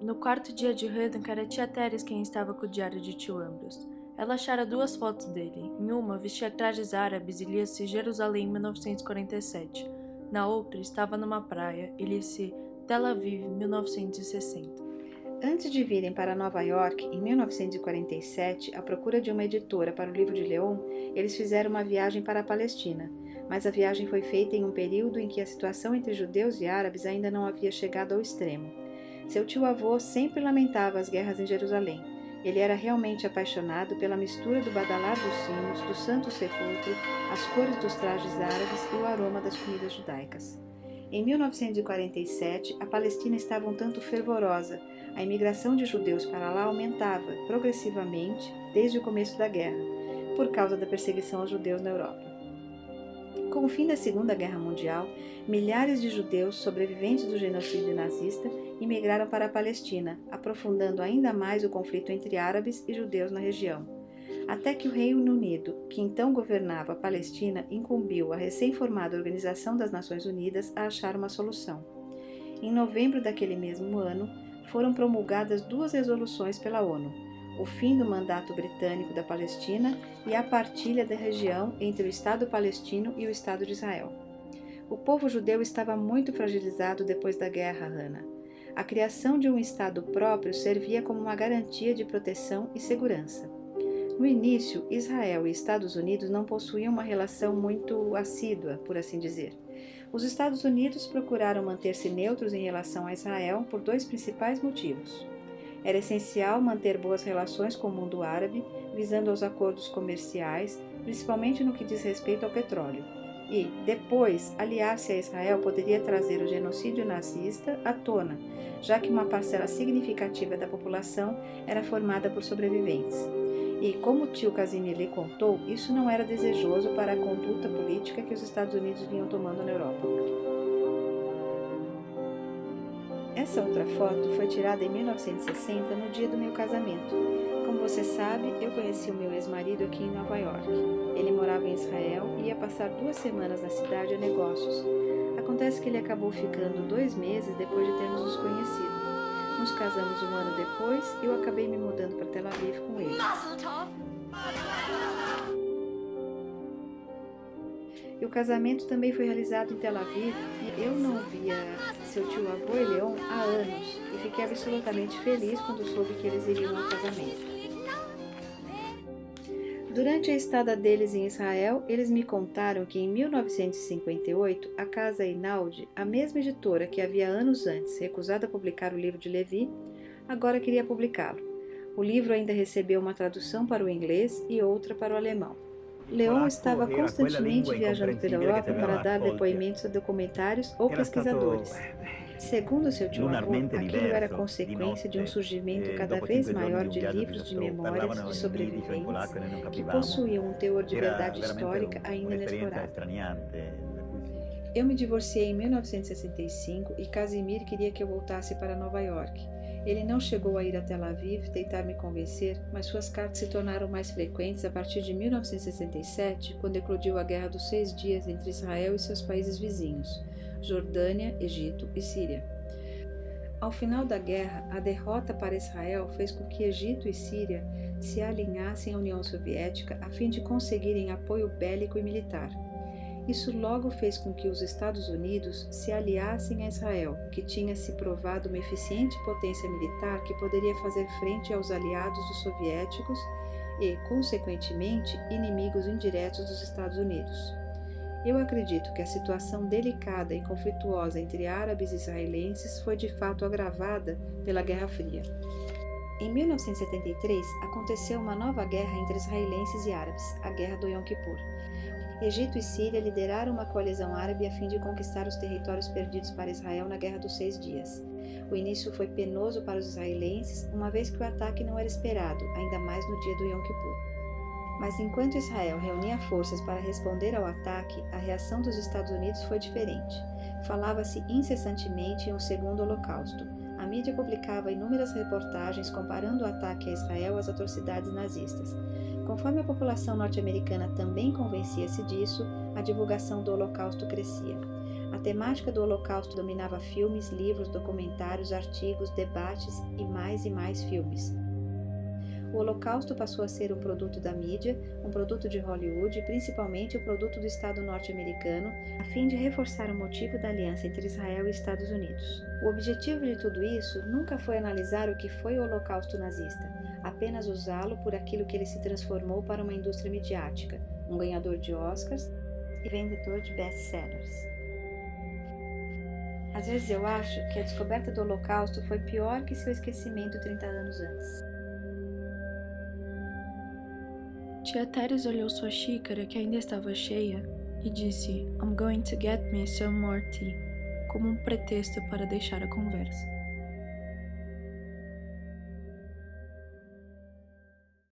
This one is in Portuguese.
No quarto dia de Hudden, era tia Teres quem estava com o diário de tio Ambrose. Ela achara duas fotos dele. Em uma, vestia trajes árabes e lia-se Jerusalém 1947. Na outra, estava numa praia e lia-se Tel Aviv 1960. Antes de virem para Nova York, em 1947, à procura de uma editora para o livro de Leon, eles fizeram uma viagem para a Palestina, mas a viagem foi feita em um período em que a situação entre judeus e árabes ainda não havia chegado ao extremo. Seu tio-avô sempre lamentava as guerras em Jerusalém. Ele era realmente apaixonado pela mistura do badalar dos sinos, do Santo Sepulcro, as cores dos trajes árabes e o aroma das comidas judaicas. Em 1947, a Palestina estava um tanto fervorosa. A imigração de judeus para lá aumentava progressivamente desde o começo da guerra, por causa da perseguição aos judeus na Europa. Com o fim da Segunda Guerra Mundial, milhares de judeus sobreviventes do genocídio nazista imigraram para a Palestina, aprofundando ainda mais o conflito entre árabes e judeus na região. Até que o Reino Unido, que então governava a Palestina, incumbiu a recém-formada Organização das Nações Unidas a achar uma solução. Em novembro daquele mesmo ano, foram promulgadas duas resoluções pela ONU: o fim do mandato britânico da Palestina e a partilha da região entre o Estado palestino e o Estado de Israel. O povo judeu estava muito fragilizado depois da guerra, Hannah. A criação de um Estado próprio servia como uma garantia de proteção e segurança. No início, Israel e Estados Unidos não possuíam uma relação muito assídua, por assim dizer. Os Estados Unidos procuraram manter-se neutros em relação a Israel por dois principais motivos. Era essencial manter boas relações com o mundo árabe, visando aos acordos comerciais, principalmente no que diz respeito ao petróleo. E, depois, aliar-se a Israel poderia trazer o genocídio nazista à tona, já que uma parcela significativa da população era formada por sobreviventes. E, como o tio Casimir lhe contou, isso não era desejoso para a conduta política que os Estados Unidos vinham tomando na Europa. Essa outra foto foi tirada em 1960, no dia do meu casamento. Como você sabe, eu conheci o meu ex-marido aqui em Nova York. Ele morava em Israel e ia passar 2 semanas na cidade a negócios. Acontece que ele acabou ficando 2 meses depois de termos nos conhecido. Nos casamos 1 ano depois e eu acabei me mudando para Tel Aviv com ele. E o casamento também foi realizado em Tel Aviv e eu não via seu tio-avô e Leon há anos e fiquei absolutamente feliz quando soube que eles iriam ao casamento. Durante a estada deles em Israel, eles me contaram que em 1958, a Casa Einaudi, a mesma editora que havia anos antes recusado a publicar o livro de Levi, agora queria publicá-lo. O livro ainda recebeu uma tradução para o inglês e outra para o alemão. Leon estava constantemente viajando pela Europa para dar depoimentos a documentários ou pesquisadores. Segundo seu tio-avô, aquilo era consequência de um surgimento cada vez maior de livros de memórias de sobreviventes que possuíam um teor de verdade histórica ainda inexplorado. Eu me divorciei em 1965 e Casimir queria que eu voltasse para Nova York. Ele não chegou a ir a Tel Aviv tentar me convencer, mas suas cartas se tornaram mais frequentes a partir de 1967, quando eclodiu a Guerra dos 6 Dias entre Israel e seus países vizinhos, Jordânia, Egito e Síria. Ao final da guerra, a derrota para Israel fez com que Egito e Síria se alinhassem à União Soviética a fim de conseguirem apoio bélico e militar. Isso logo fez com que os Estados Unidos se aliassem a Israel, que tinha se provado uma eficiente potência militar que poderia fazer frente aos aliados dos soviéticos e, consequentemente, inimigos indiretos dos Estados Unidos. Eu acredito que a situação delicada e conflituosa entre árabes e israelenses foi de fato agravada pela Guerra Fria. Em 1973, aconteceu uma nova guerra entre israelenses e árabes, a Guerra do Yom Kippur. Egito e Síria lideraram uma coalizão árabe a fim de conquistar os territórios perdidos para Israel na Guerra dos 6 Dias. O início foi penoso para os israelenses, uma vez que o ataque não era esperado, ainda mais no dia do Yom Kippur. Mas enquanto Israel reunia forças para responder ao ataque, a reação dos Estados Unidos foi diferente. Falava-se incessantemente em um segundo holocausto. A mídia publicava inúmeras reportagens comparando o ataque a Israel às atrocidades nazistas. Conforme a população norte-americana também convencia-se disso, a divulgação do Holocausto crescia. A temática do Holocausto dominava filmes, livros, documentários, artigos, debates e mais filmes. O Holocausto passou a ser um produto da mídia, um produto de Hollywood e principalmente o produto do Estado norte-americano, a fim de reforçar o motivo da aliança entre Israel e Estados Unidos. O objetivo de tudo isso nunca foi analisar o que foi o Holocausto nazista, apenas usá-lo por aquilo que ele se transformou para uma indústria midiática, um ganhador de Oscars e vendedor de best-sellers. Às vezes eu acho que a descoberta do Holocausto foi pior que seu esquecimento 30 anos antes. Tia Teres olhou sua xícara, que ainda estava cheia, e disse: "I'm going to get me some more tea", como um pretexto para deixar a conversa.